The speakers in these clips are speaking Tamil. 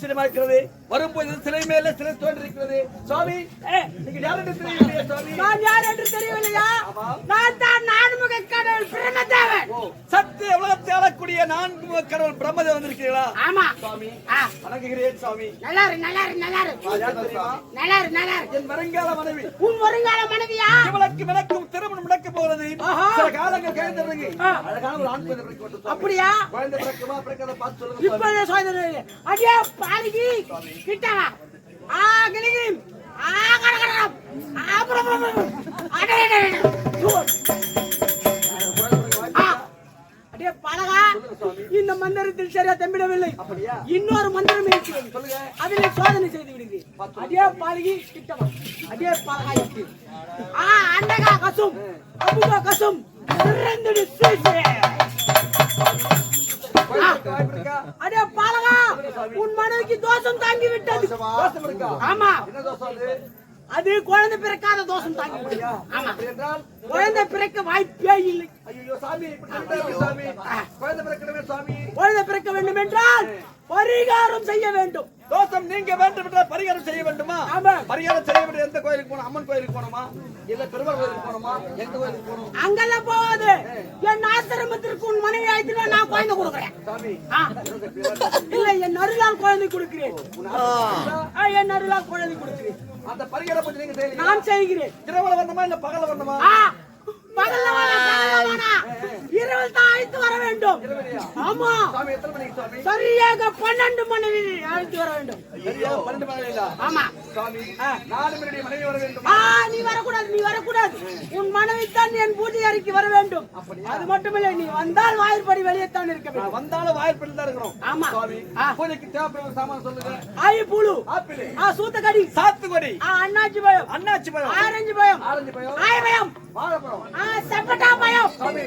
ஆச்சரியமா இருக்கிறது. வரும்போது சிலை மேல சிலை தோன்றிருக்கிறது. சுவாமி நீங்க யார் என்று தெரியவில்லையா சுவாமி? நான் யார் என்று தெரியவில்லையா? நான் தான் நான்முக கடவுள் பிரம்மதேவன். சத்திய உலகத்தை ஆளக்கூடிய நான்முக கடவுள் பிரம்மதேவன் வந்திருக்கிறீர்களா? ஆமா சுவாமி. வணங்குகிறேன் சுவாமி. நல்லா இரு, நல்லா இரு, நல்லா இரு. நல்லா இரு, நல்லா இரு. என் வருங்கால மனைவி. உன் வருங்கால மனைவியா? இவளுக்கு விளக்கும் திருமணம் நடக்க போகிறது. சில காலங்கள் கழிந்த பிறகு அழகான ஒரு ஆண் குழந்தை பிறக்க போகிறது. அப்படியா? குழந்தை பிறக்குமா பிறக்காத பார்த்து சொல்லுங்க. இப்பவே சோதனை. அடியே பாலிகி கிட்ட வா. கிளிகிளி. கடகடம். அடியே பலகா, இந்த மந்திரத்தில் சரியா தம்பிடவில்லை. இன்னொரு மந்திரம் இருக்கிறது, அதிலே சோதனை செய்து விடுங்க. அடியே பாலிகி கிட்ட வா. அடியே பலகா இருக்கு. அண்டகா கசும் அபுகா கசும் சிறந்தடி சீசே. அடே பாலகா, உன் மனைவிக்கு தோஷம் தாங்கி விட்டது. ஆமா, அது குழந்தை பிறக்காத தோஷம் தாங்கி விட்டது. ஆமா, குழந்தை பிறக்க வாய்ப்பே இல்லை. குழந்தை பிறக்க வேண்டும் என்றால் பரிகாரம் செய்ய வேண்டும். தோஷம் நீங்க வேண்டும் என்றால் பரிகாரம் செய்ய வேண்டுமா? ஆமா, பரிகாரம் செய்ய வேண்டிய எந்த கோயிலுக்கு போகணும்? அம்மன் கோயிலுக்கு போகணுமா, இல்ல பெருமாள் கோயிலுக்கு போகணுமா, எந்த கோயிலுக்கு போகணும்? அங்கெல்லாம் போகாது. என் ஆசிரமத்திற்கு உன் மனைவி ஆயிடுச்சுன்னா நான் குழந்தை கொடுக்குறேன். இல்ல, என் அருளால் குழந்தை கொடுக்கிறேன். என் அருளால் குழந்தை கொடுக்கிறேன். அந்த பரிகாரம் பற்றி நீங்க செய்யணும். நான் செய்கிறேன். இரவுல வரணுமா இல்ல பகல வரணுமா? பகல்ல வேணாம், இரவு தான் அழைத்து வர வேண்டும். ஆமா, சரியாக 12 மணி அழைத்து வர வேண்டும். 12 மணியில? ஆமா சாமி, 4 மணி மனைவி வர வேண்டும். நீ வரக்கூடாது, நீ வரக்கூடாது. உன் மனைவி தான் என் பூஜை அறைக்கு வர வேண்டும். அது மட்டுமில்லை, நீ வந்தால் வாயிற்படி வெளியே தான் இருக்க வேண்டும். வந்தாலும் வாயிற்படி தான் இருக்கிறோம். ஆமா சாமி, பூஜைக்கு தேவைப்படுற சாமான் சொல்லுங்க. ஆயி பூளு, ஆப்பிள், சூத்தக்கடி, சாத்துக்குடி, அன்னாச்சி பழம், அன்னாச்சி பழம், ஆரஞ்சு பழம், ஆயபயம், வாழைப்பழம், சப்போட்டா பழம். சாமி,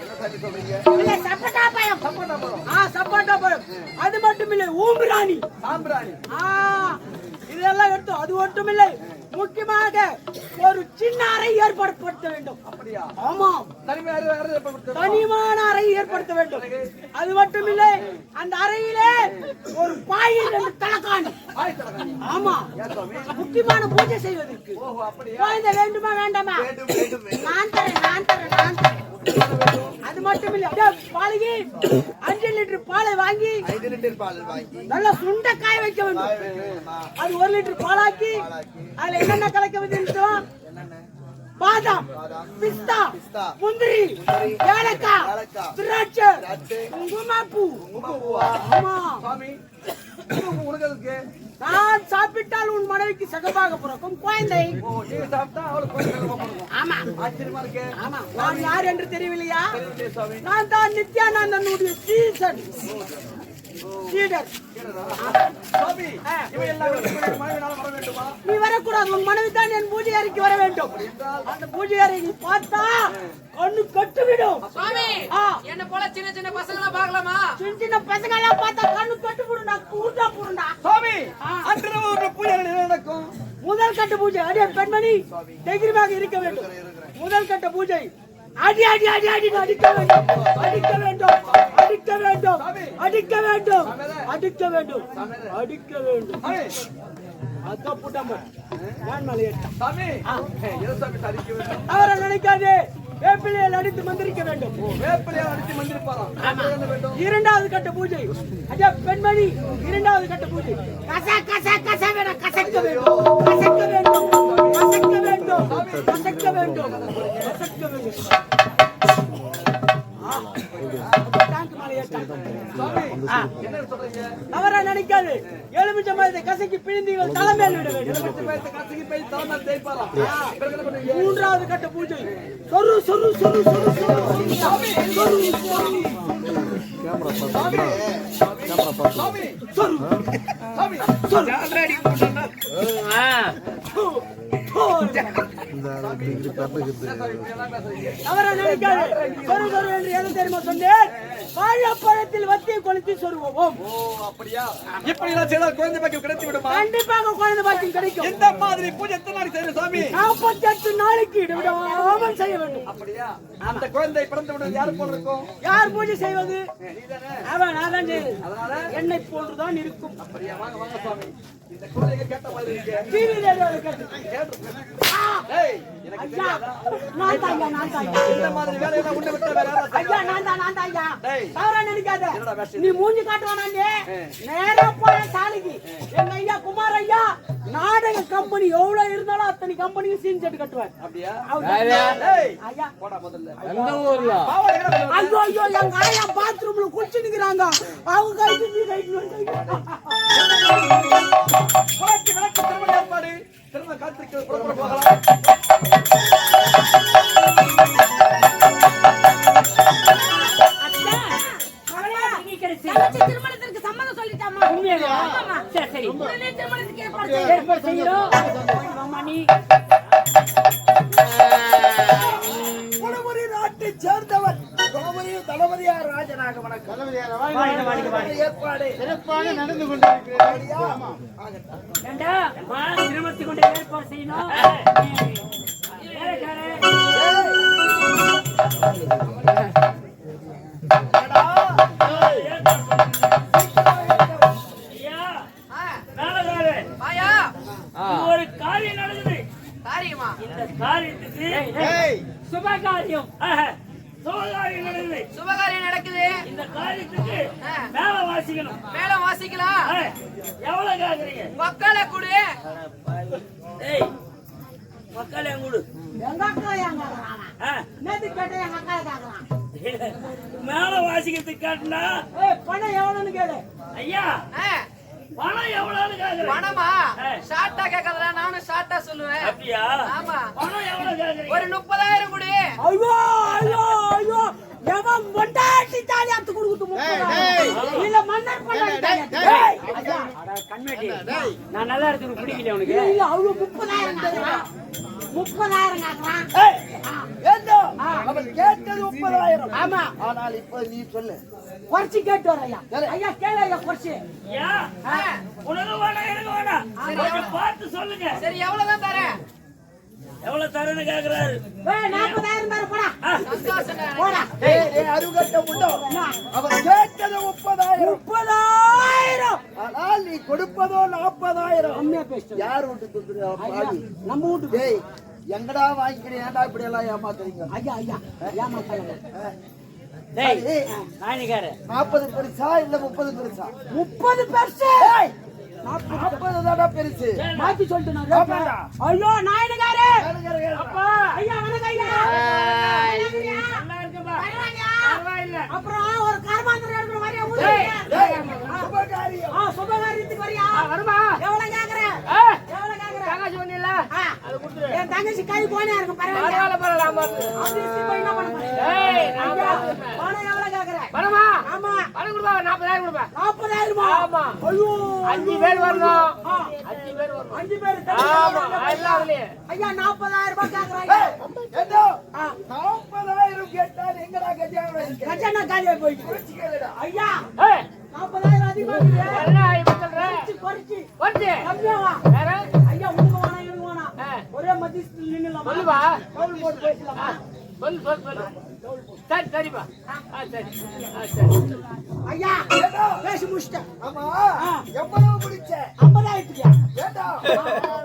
என்ன சாமி சொல்றீங்க? இல்ல, சப்போட்டா பழம். சப்போட்டா பழம். சப்போட்டா பழம். அது மட்டுமில்லை, ஊம்பிராணி, சாம்பிராணி, இதெல்லாம் எடுத்து. அது மட்டுமில்லை, முக்கியமாக ஒரு சின்ன அறை ஏற்படுத்த வேண்டும். அப்படியா? ஆமா, தனிமான அறை ஏற்படுத்த வேண்டும். அது மட்டுமில்லை, அந்த அறையிலே ஒரு பாயில் 2 தலகாணி. ஆமா, முக்கியமான பூஜை செய்வதற்கு. குழந்தை வேண்டுமா வேண்டாமா? நான் தரேன், நான் தரேன், நான் தரேன். அது மட்டுமில்லை, பாலகி 5 லிட்டர் பாலை வாங்கி, 5 லிட்டர் பால் வாங்கி நல்லா சுண்ட காய வைக்க வேண்டும். அது 1 லிட்டர் பாலாக்கி, அதுல என்னென்ன கலக்க வேண்டும்? பாதாம், பிஸ்தா, முந்திரி, ஏலக்காய், திராட்சை, குங்குமப்பூ. ஆமா சாமி, நான் சாப்பிட்டால் உன் மனைவிக்கு சகமாக பிறக்கும் குழந்தை. ஆமா, ஆச்சரியமா இருக்கு. ஆமா, நான் யார் என்று தெரியவில்லையா? நான் தான் நித்யானந்தனுடைய சீசன் சீடர். நீ வரக்கூடாது, உன் மனைவி தான் என் பூஜை அறைக்கு வர வேண்டும். அந்த பூஜை அறை நீ பார்த்தா கண்ணு கட்டுவிடும். என்ன போல சின்ன சின்ன பசங்க பார்க்கலாமா? சின்ன சின்ன பசங்க எல்லாம் பார்த்தா கண்ணு கட்டுவிடும். நான் கூட்டா போறேன்டா சாமி. அன்று பூஜை நடக்கும். முதல் கட்ட பூஜை. அடியே பெண்மணி, தைரியமாக இருக்க வேண்டும். முதல் கட்ட பூஜை. அடி அடி அடி அடி அடிக்க வேண்டும், அடிக்க வேண்டும், அடிக்க வேண்டும், அடிக்க வேண்டும், அடிக்க வேண்டும், அடிக்க வேண்டும். அவரை நினைக்காதே, வேப்பிலையால் அடித்து மந்திரிக்க வேண்டும். வேப்பிலையால் அடித்து மந்திரிப்பாராம். இரண்டாவது கட்ட பூஜை. ஐயா பெண்மணி, இரண்டாவது கட்ட பூஜை. கச கச கச வேணும், கசக்க வேண்டும், கசக்க வேண்டும், கசக்க வேண்டும், கசக்க வேண்டும், கசக்க வேண்டும். அவரை நினைக்காது, எலுமிச்சை மரத்தை கசக்கி பிழிந்து தலைமையில் விட வேண்டும். மூன்றாவது கட்ட பூஜை. சொரு சொரு சொரு சொரு அவரை நினைக்காது. சொரு சொரு என்று எது தெரியுமா சொன்னேன்? வாழைப்பழத்தில் வத்தியை கொளுத்தி சொருவோம். ஓ அப்படியா? இப்படி எல்லாம் செய்தால் குழந்தை பாக்கியம் கிடைத்து விடுமா? கண்டிப்பாக குழந்தை பாக்கியம் கிடைக்கும். இந்த மாதிரி பூஜை எத்தனை நாளைக்கு செய்யணும் சாமி? 48 நாளைக்கு விடாமல் செய்ய வேண்டும். அப்படியா? அந்த குழந்தை பிறந்து விடுவது யாரு போல இருக்கும்? யார் பூஜை செய்வது? நீதானே? அவன் நான் தான் செய்வது. அதனால என்னை போன்றுதான் இருக்கும். அப்படியா? வாங்க வாங்க சுவாமி. இந்த குழந்தைங்க கேட்ட மாதிரி இருக்கு. டிவி ரேடியோல கேட்டு. ஏய் எனக்கு ஐயா தெரியாதா? நான் தான் இந்த மாதிரி வேலையெல்லாம் உன்னை விட்டு வேற யாரா செய்வா? ஐயா நான் தான் ஐயா. டேய். தவறா நினைக்காத. என்னடா வேஷம்? நீ மூஞ்சி காட்டுவானே. நேரா போய் சாலிக்கு. எங்க ஐயா குமார் ஐயா நாடக கம்பெனி எவ்வளவு இருந்தாலும் அத்தனை கம்பெனியும் சீன் செட் கட்டுவார். அப்படியா? ஏய் ஐயா போடா முதல்ல. எந்த ஊர்ல? பாவாடை கடை ஐயோ ஐயோ எங்க ஆயா பாத்ரூம்ல குளிச்சு நிக்கிறாங்க. அவங்க கைட்டு நீ கைட்டு புரட்சி விளக்கு திருமண ஏற்பாடு. திருமண காத்திருக்கிறது. புறப்பட போகலாம். திருமணத்திற்கு சம்மதம் சொல்லிட்டாமா? ஆமாமா. சரி உடனே திருமணத்துக்கு ஏற்பாடு செய்யறோம். நீ குடமுறி நாட்டை சேர்ந்தவர் குடமுறி தளபதியார் ராஜனாக வணக்கம். ஏற்பாடு சிறப்பாக நடந்து கொண்டிருக்கிறது. ஆமா. ஏண்டா திருமணத்துக்கு கொண்டு ஏற்பாடு செய்யணும். ஒரு காரியம் நடக்குது. காரியமா? இந்த காரியத்துக்கு சுபகாரியம் சுபகாரியம் நடக்குது. சுபகாரியம் நடக்குது. இந்த காரியத்துக்கு மேல வாசிக்கணும். மேளம் வாசிக்கலாம். எவ்வளவு கேக்குறீங்க? மக்களை கொடு. ஏய் மக்கள் எங்கூடு எங்க அக்கா எங்க இருக்கிறான்? நேத்து கேட்ட எங்க அக்கா கேக்குறான். மேல வாசிக்கிறதுக்கு காட்டினா பணம் எவ்வளவுன்னு கேளு. ஐயா பணம் எவ்வளவுன்னு கேக்குறேன். பணமா? ஷார்ட்டா கேட்கறதா? நானும் ஷார்ட்டா சொல்லுவேன். அப்படியா? ஆமா. பணம் எவ்வளவு கேக்குறீங்க? ஒரு 30,000 கொடு. ஐயோ ஐயோ ஐயோ எவன் மொண்டாட்டி தாலி அத்து கொடுத்து இல்ல மன்னர் பண்ணாடி கண்மேட்டி நான் நல்லா இருக்கு பிடிக்கல உனக்கு இல்ல அவ்வளவு 30,000 தருவான் 30,000 கேக்குறான். ஏண்டா அவன் கேட்டது 30,000. ஆமா. ஆனால் இப்போ நீ சொல்லு. குறைச்சி கேட்டு வர ஐயா. ஐயா கேளு ஐயா குறைச்சி. ஐயா உனக்கு வேணாம் எனக்கு வேணாம். கொஞ்சம் பார்த்து சொல்லுங்க. சரி எவ்வளவுதான் தரேன்? எவ்வளவு தரேன்னு கேக்குறாரு. 40,000 தர போடா. சந்தோஷம். போடா. ஏய் அருகட்ட முண்டோ. அவன் கேட்டது 30,000. 30,000. ஆனால் நீ கொடுப்பதோ 40,000. உண்மையா பேசு. யார் வீட்டு கொடுக்குறா பாவி? நம்ம வீட்டு. டேய் எங்கடா வாங்கிக்கிறீங்க? ஏன்டா இப்படி எல்லாம் ஏமாத்துறீங்க? ஐயா ஐயா ஏமாத்தாங்க. டேய் நானிகாரே 40 பெருசா இல்ல 30 பெருசா? 30 பெருசு. 40 தாடா பெருசு. மாத்தி சொல்லிட்டு நான் ரேப்பா. ஐயோ நாயனகாரே. அப்பா ஐயா வணக்கம் ஐயா. நல்லா இருக்குப்பா. பரவாயில்லையா? பரவாயில்லை. அப்புறம் ஒரு கார்மாந்தர் எடுக்கிற மாதிரியா ஊரு? சுபகாரியம். சுபகாரியத்துக்கு வரியா? வருமா? எவ்வளவு கேக்குற? எவ்வளவு கேக்குற? தங்கச்சி ஒண்ணுல்ல அது கொடுத்துரு. என் தங்கச்சி கை போனே இருக்கு பரவாயில்லை. பரவாயில்ல. அது போய் என்ன பண்ண போறீங்க? ஏய் ஐயா, பணம் எவ்வளவு கேக்குற? பணமா? ஆமா. பணம் கொடுப்பா 40,000 கொடுப்பா. 40,000. ஆமா. ஐயோ 5 பேர் வரணும். 5 பேர் வரணும். 5 பேர். ஆமா எல்லாம் அதுலயே. ஐயா 40,000 ரூபாய் கேக்குறாங்க. ஏண்டா 40,000 கேட்டால் எங்கடா கஜானா இருக்கு? கஜானா காலியா போயிடுச்சு. குறைச்சு கேளுடா. ஐயா ஏய் 40,000 அதிகமா இருக்கு. என்ன இப்ப சொல்ற? குறைச்சி ஓட்டு. கம்மியாவா? வேற ஐயா உங்களுக்கு வேணாம் எனக்கு வேணாம். ஒரே மத்தியத்தில் நின்னுலாமா? சொல்லுவா. கவுல் போட்டு பேசலாமா? சொல்லு. சரி சரிப்பா. சரி. சரி. ஐயா பேசி முடிச்சிட்டேன். ஆமா எவ்வளவு முடிச்ச? 50,000. ஏண்டா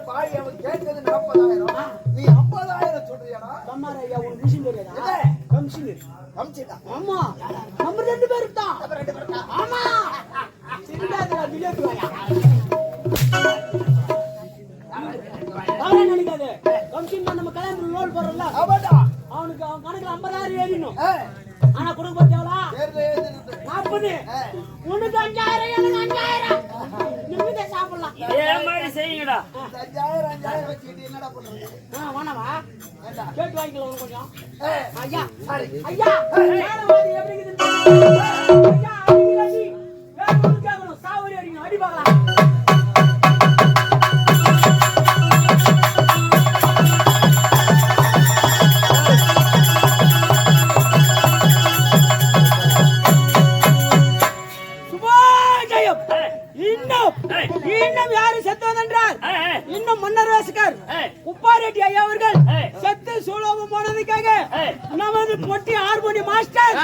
பாய் அவன் கேட்டது 40,000. நீ 50,000 சொல்றியாடா? கம்மார ஐயா உனக்கு விஷயம் தெரியாதா? இல்ல. கமிஷனர். கம்சிடா. ஆமா நம்ம 2 பேருக்கு தான். ஆமா சிரிக்காதடா விளையாட்டு வாயா. அவன் நினைக்காத கமிஷன் நம்ம கல்யாணம் லோன் போறோம்ல ஆமாடா. அவனுக்கு அவன் கணக்குல 50,000 ஏறிடும். ஏய் ஆனா கொடுக்க பாத்தியாளா? ஏறு 40. உனக்கு 5,000 எனக்கு 5,000. நிம்மதியா சாப்பிடலாம். ஏன் மாதிரி செய்யுங்கடா. 5,000 வச்சுக்கிட்டு என்னடா பண்றது? வேணாவா? ஏண்டா கேட்டு வாங்கிக்கலாம் ஒரு கொஞ்சம். ஏய் ஐயா சரி. ஐயா வேணவாதி எப்படி இருக்குது? ஐயா அடி வேற ஒண்ணு கேட்கணும். சாவடி அடிக்கணும். அடி பார்க்கலாம். நமது பொட்டி ஹார்மோனி மாஸ்டர்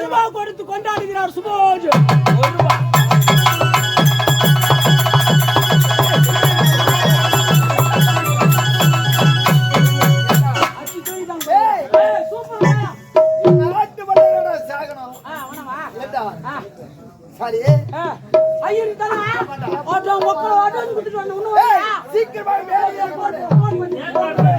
ரூபாய் கொடுத்து கொண்டாடுகிறார் சுபோஜ். நாட்டு மன்னரோட சாகனம். ஏண்டா? சரி. ஐயர் தானா? ஆட்டோ மக்கள் ஆட்டோ குடுத்துட்டு வந்து சீக்கிரமா வேலையை போடு.